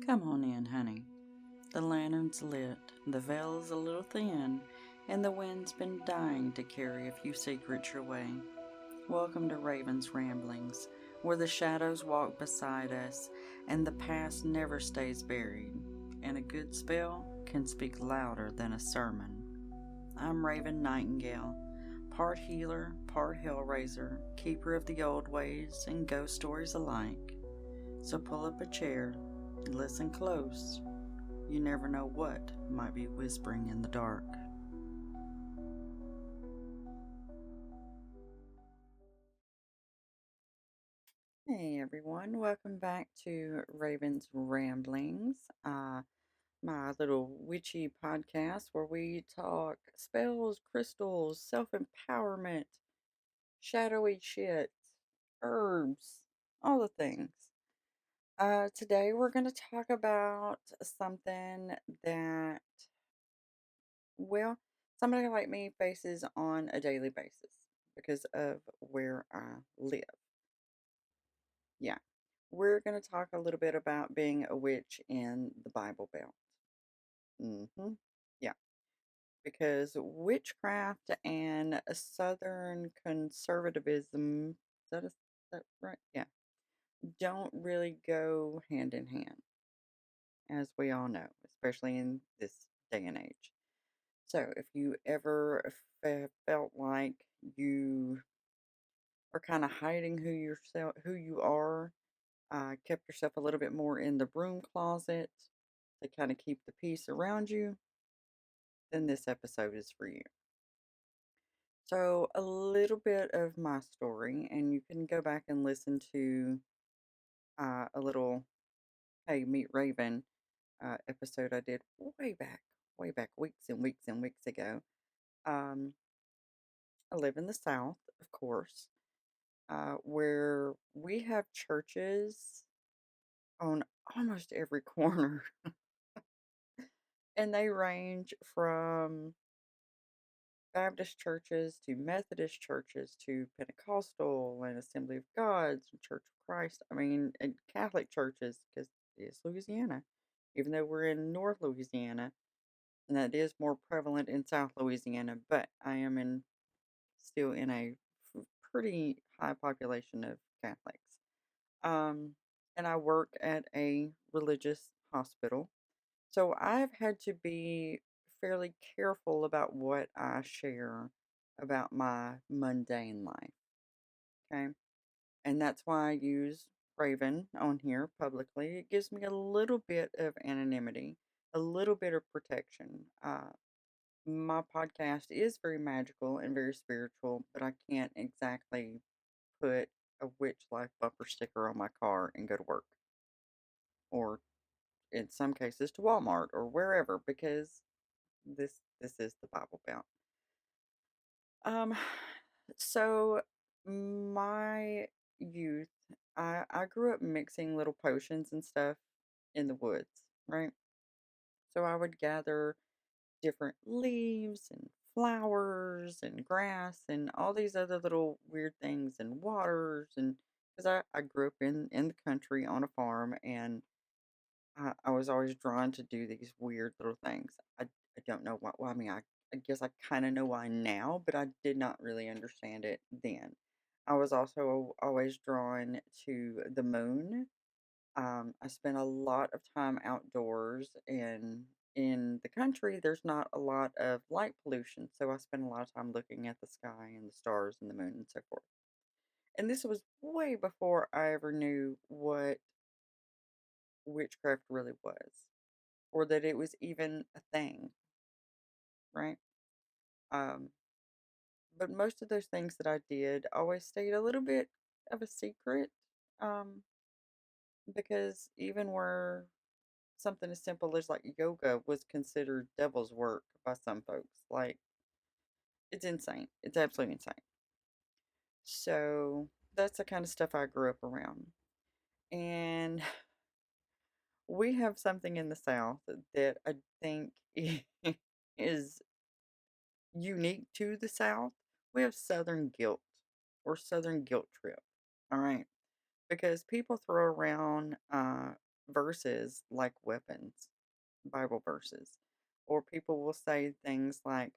Come on in, honey. The lantern's lit, the veil's a little thin, and the wind's been dying to carry a few secrets your way. Welcome to Raven's Ramblings, where the shadows walk beside us and the past never stays buried, and a good spell can speak louder than a sermon. I'm Raven Nightingale, part healer, part hellraiser, keeper of the old ways and ghost stories alike. So pull up a chair and listen close. You never know what might be whispering in the dark. Hey everyone, welcome back to Raven's Ramblings, my little witchy podcast where we talk spells, crystals, self empowerment, shadowy shit, herbs, all the things. Today we're going to talk about something that, well, somebody like me faces on a daily basis because of where I live. Yeah. We're going to talk a little bit about being a witch in the Bible Belt. Yeah. Because witchcraft and a Southern conservatism, is that right? Yeah. Don't really go hand in hand, as we all know, especially in this day and age. So if you ever felt like you are kind of hiding who you are, kept yourself a little bit more in the broom closet to kind of keep the peace around you, then this episode is for you. So, a little bit of my story, and you can go back and listen to a little Hey Meet Raven episode I did way back, weeks and weeks and weeks ago. Um, I live in the South, of course, where we have churches on almost every corner, and they range from Baptist churches to Methodist churches to Pentecostal and Assembly of Gods and Church of Christ. I mean, and Catholic churches because it's Louisiana, even though we're in North Louisiana, and that is more prevalent in South Louisiana. But I am still in a pretty high population of Catholics. Um, and I work at a religious hospital. So I've had to be fairly careful about what I share about my mundane life. Okay. And that's why I use Raven on here publicly. It gives me a little bit of anonymity, a little bit of protection. My podcast is very magical and very spiritual, but I can't exactly put a witch life bumper sticker on my car and go to work, or in some cases to Walmart or wherever, because this is the Bible Belt. Um, so my youth, I grew up mixing little potions and stuff in the woods, right? So I would gather different leaves and flowers and grass and all these other little weird things and waters, and because I grew up in the country on a farm, and I was always drawn to do these weird little things. I don't know why. Well, I mean, I guess I kind of know why now, but I did not really understand it then. I was also always drawn to the moon. I spent a lot of time outdoors, and in the country, there's not a lot of light pollution. So I spent a lot of time looking at the sky and the stars and the moon and so forth. And this was way before I ever knew what witchcraft really was, or that it was even a thing, right? Um, but most of those things that I did always stayed a little bit of a secret, um, because even where something as simple as like yoga was considered devil's work by some folks, like it's insane. It's absolutely insane. So that's the kind of stuff I grew up around. And we have something in the South that I think is unique to the South. We have Southern guilt or Southern guilt trip. All right. Because people throw around verses like weapons, Bible verses. Or people will say things like,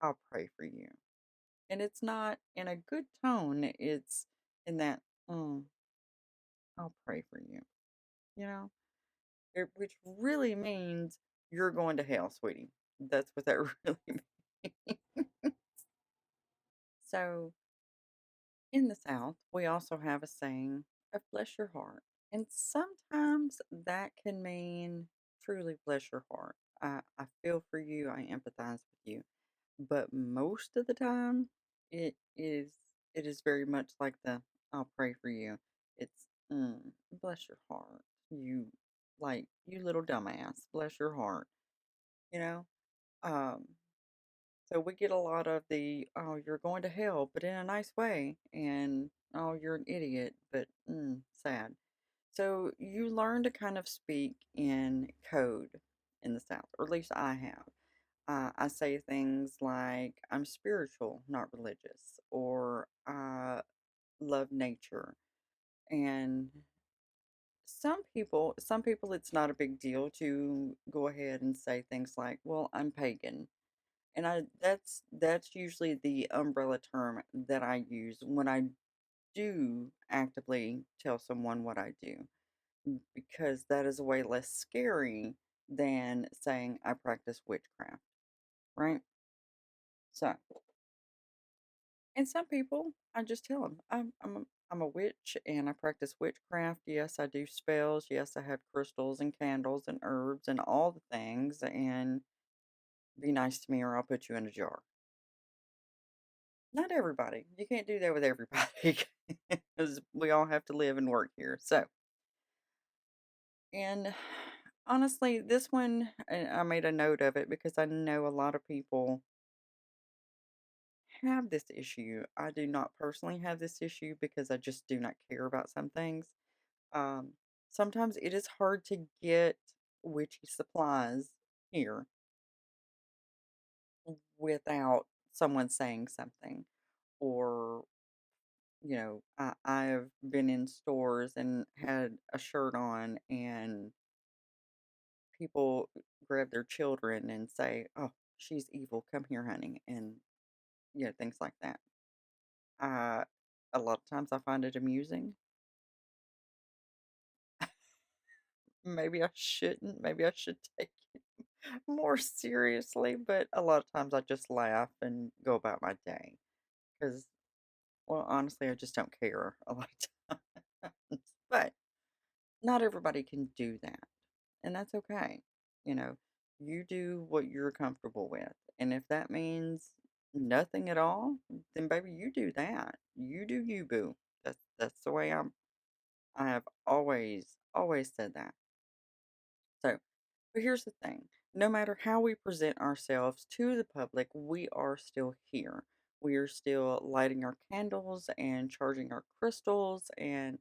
I'll pray for you. And it's not in a good tone, it's in that, mm, I'll pray for you, you know? Which really means you're going to hell, sweetie. That's what that really means. So, in the South, we also have a saying of bless your heart. And sometimes that can mean truly bless your heart. I feel for you, I empathize with you. But most of the time, it is it is very much like the I'll pray for you. It's bless your heart. You little dumbass, bless your heart. You know? Um so we get a lot of the, oh, you're going to hell, but in a nice way, and oh, you're an idiot, but sad. So you learn to kind of speak in code in the South, or at least I have. I say things like, I'm spiritual, not religious, or I love nature. And some people, it's not a big deal to go ahead and say things like, well, I'm pagan. And that's usually the umbrella term that I use when I do actively tell someone what I do, because that is way less scary than saying I practice witchcraft, right? So, and some people, I just tell them I'm a witch and I practice witchcraft. Yes, I do spells. Yes, I have crystals and candles and herbs and all the things. And be nice to me or I'll put you in a jar. Not everybody. You can't do that with everybody because we all have to live and work here. So, and honestly, this one, I made a note of it because I know a lot of people have this issue. I do not personally have this issue because I just do not care about some things. Um, Sometimes it is hard to get witchy supplies here without someone saying something, or I've been in stores and had a shirt on, and people grab their children and say, "Oh, she's evil. Come here, honey," and things like that. Uh, a lot of times I find it amusing. Maybe I shouldn't. Maybe I should take it more seriously, but a lot of times I just laugh and go about my day because, well, honestly, I just don't care a lot of times. But not everybody can do that, and that's okay. You know, you do what you're comfortable with, and if that means nothing at all, then baby, you do that. You do you, boo. That's the way I have always said that. So, but here's the thing, no matter how we present ourselves to the public, we are still here. We are still lighting our candles and charging our crystals and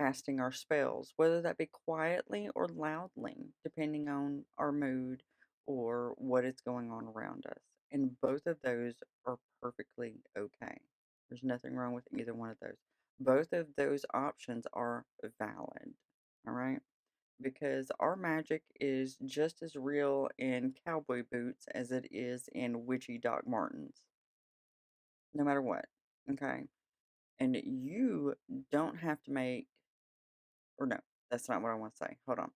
casting our spells, whether that be quietly or loudly, depending on our mood or what is going on around us. And both of those are perfectly okay. There's nothing wrong with either one of those. Both of those options are valid. All right, because our magic is just as real in cowboy boots as it is in witchy Doc Martens, no matter what. Okay. And you don't have to make, or no, that's not what I want to say. Hold on.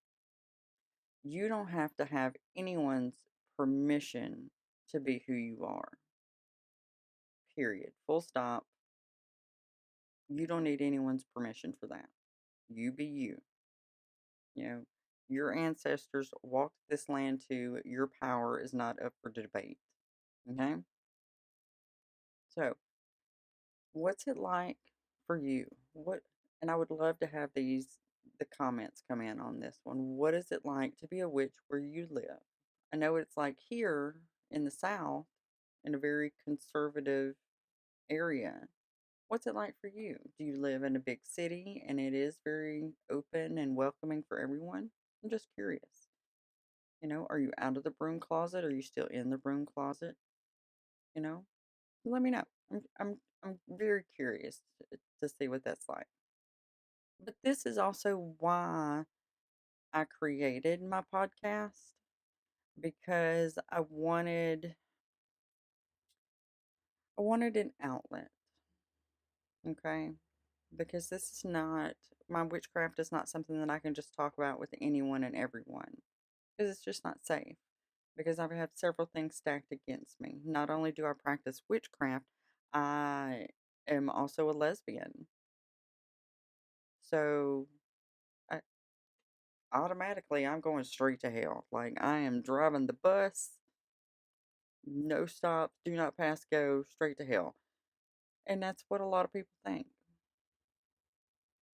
You don't have to have anyone's permission to be who you are, period. Full stop. You don't need anyone's permission for that. You be you. You know, your ancestors walked this land too. Your power is not up for debate. Okay. So, what's it like for you? And I would love to have the comments come in on this one. What is it like to be a witch where you live? I know it's like here in the South, in a very conservative area. What's it like for you? Do you live in a big city and it is very open and welcoming for everyone? I'm just curious. Are you out of the broom closet? Are you still in the broom closet? You know? Let me know. I'm very curious to see what that's like. But this is also why I created my podcast because I wanted an outlet, okay? Because this is not my witchcraft is not something that I can just talk about with anyone and everyone because it's just not safe. Because I've had several things stacked against me. Not only do I practice witchcraft, I am also a lesbian. So I, automatically, I'm going straight to hell. Like, I am driving the bus, no stops, do not pass go, straight to hell. And that's what a lot of people think.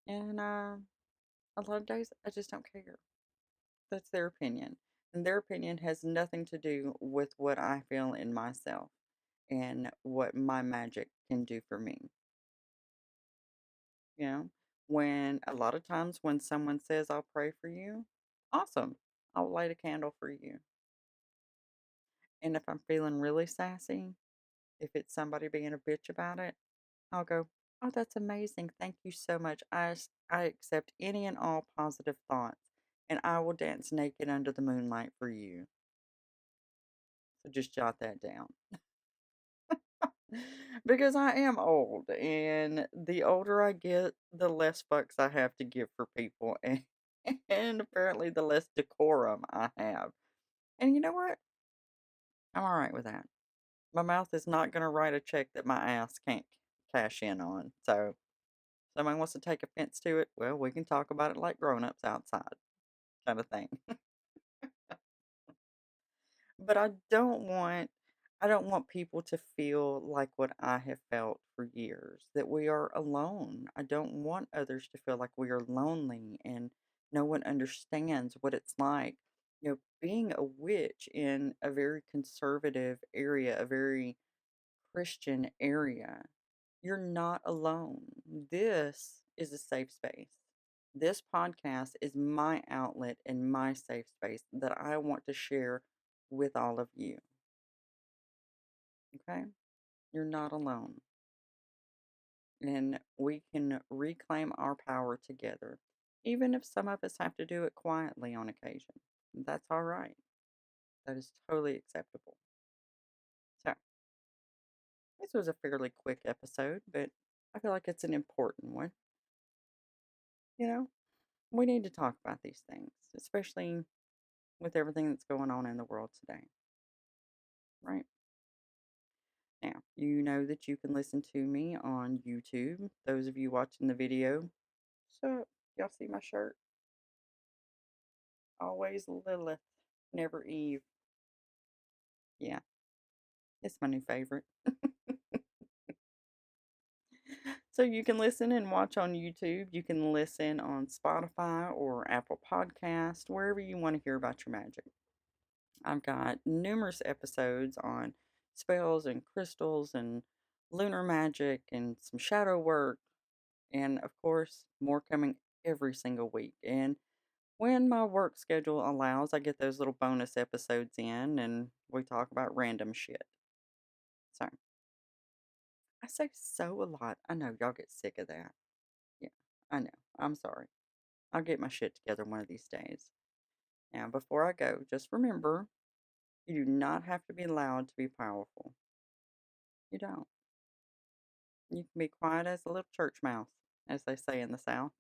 And a lot of days, I just don't care. That's their opinion. And their opinion has nothing to do with what I feel in myself and what my magic can do for me. You know, when a lot of times when someone says, I'll pray for you, awesome. I'll light a candle for you. And if I'm feeling really sassy, if it's somebody being a bitch about it, I'll go, oh, that's amazing. Thank you so much. I accept any and all positive thoughts, and I will dance naked under the moonlight for you. So just jot that down. Because I am old, and the older I get, the less fucks I have to give for people, and apparently the less decorum I have. And you know what? I'm all right with that. My mouth is not going to write a check that my ass can't cash in on. So, somebody wants to take offense to it, well, we can talk about it like grown-ups outside, kind of thing. But I don't want people to feel like what I have felt for years, that we are alone. I don't want others to feel like we are lonely and no one understands what it's like. Being a witch in a very conservative area, a very Christian area, you're not alone. This is a safe space. This podcast is my outlet and my safe space that I want to share with all of you. Okay? You're not alone. And we can reclaim our power together, even if some of us have to do it quietly on occasion. That's all right. That is totally acceptable. So, this was a fairly quick episode, but I feel like it's an important one. You know, we need to talk about these things, especially with everything that's going on in the world today, right? Now, you know that you can listen to me on YouTube. Those of you watching the video, so y'all see my shirt? Always Lilith, never Eve. Yeah, it's my new favorite. So you can listen and watch on YouTube. You can listen on Spotify or Apple Podcast, wherever you want to hear about your magic. I've got numerous episodes on spells and crystals and lunar magic and some shadow work, and of course, more coming every single week. And when my work schedule allows, I get those little bonus episodes in and we talk about random shit. So, I say so a lot. I know y'all get sick of that. Yeah, I know. I'm sorry. I'll get my shit together one of these days. Now, before I go, just remember you do not have to be loud to be powerful. You don't. You can be quiet as a little church mouse, as they say in the South.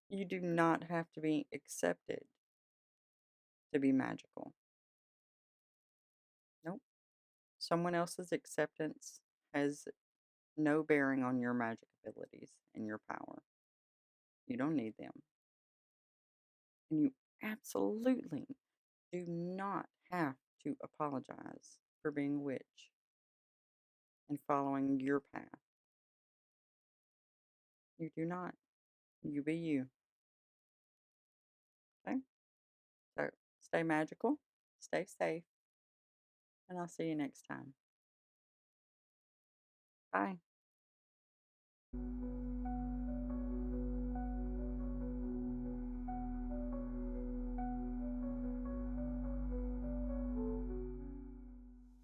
You do not have to be accepted to be magical. Nope. Someone else's acceptance has no bearing on your magic abilities and your power. You don't need them. And you absolutely do not have to apologize for being a witch and following your path. You do not. You be you. Okay? So stay magical, stay safe, and I'll see you next time. Bye.